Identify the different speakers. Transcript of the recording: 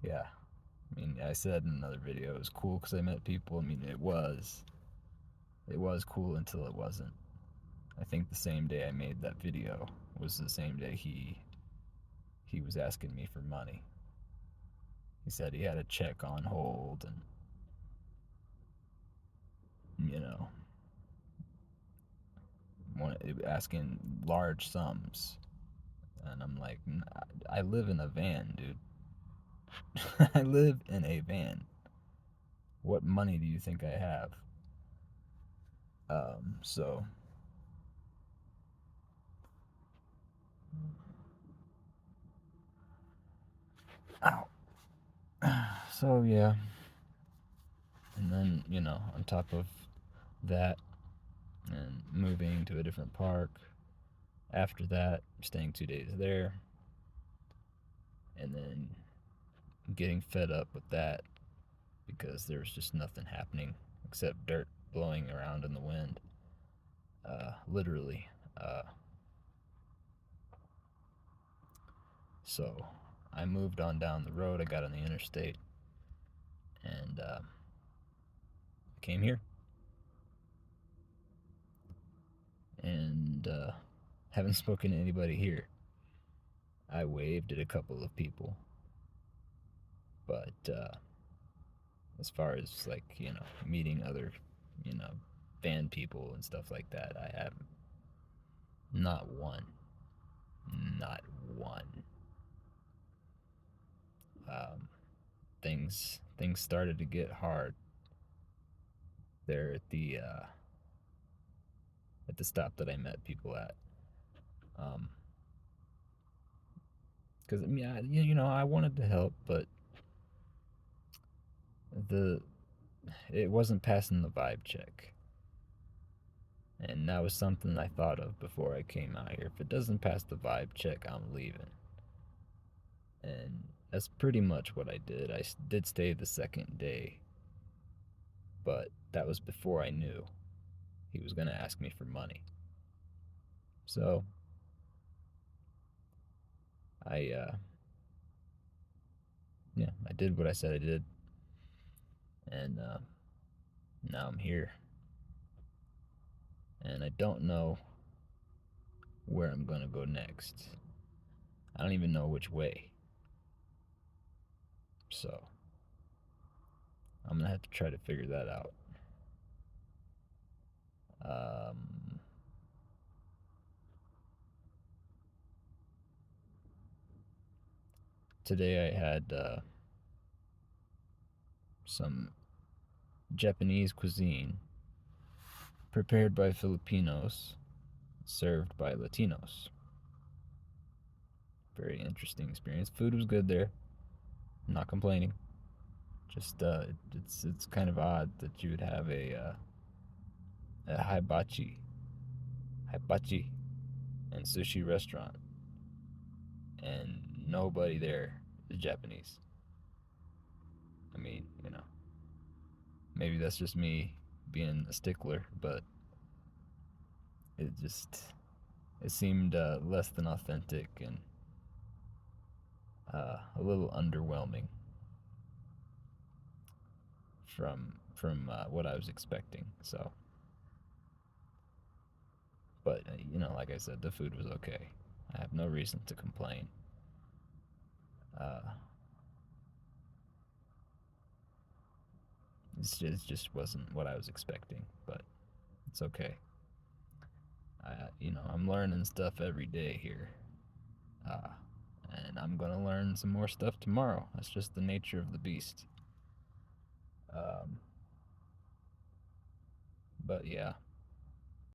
Speaker 1: yeah. I mean, I said in another video it was cool because I met people. I mean, it was. It was cool until it wasn't. I think the same day I made that video was the same day he was asking me for money. He said he had a check on hold and you know, asking large sums. And I'm like, I live in a van, dude. I live in a van. What money do you think I have? So, ow. So yeah, and then on top of that, and moving to a different park. After that, staying 2 days there, and then getting fed up with that because there was just nothing happening except dirt blowing around in the wind. Literally. Uh, so I moved on down the road. I got on the interstate and came here. And haven't spoken to anybody here. I waved at a couple of people, but as far as like meeting other you know band people and stuff like that, I haven't. Not one. Not one. Um, things started to get hard there at the stop that I met people at. Because I wanted to help, but the it wasn't passing the vibe check. And that was something I thought of before I came out here. If it doesn't pass the vibe check, I'm leaving. And that's pretty much what I did. I did stay the second day, but that was before I knew he was going to ask me for money. So I yeah, I did what I said I did, and now I'm here, and I don't know where I'm gonna go next. I don't even know which way. So I'm gonna have to try to figure that out. Um, Today I had some Japanese cuisine prepared by Filipinos, served by Latinos. Very interesting experience. Food was good there. I'm not complaining. Just it's kind of odd that you would have a hibachi and sushi restaurant, and nobody there is Japanese. I mean, maybe that's just me being a stickler, but it just it seemed less than authentic and a little underwhelming from what I was expecting. So, but like I said, the food was okay. I have no reason to complain. Uh, it just wasn't what I was expecting, but it's okay. I'm learning stuff every day here, uh, and I'm gonna learn some more stuff tomorrow. That's just the nature of the beast. Um, but yeah,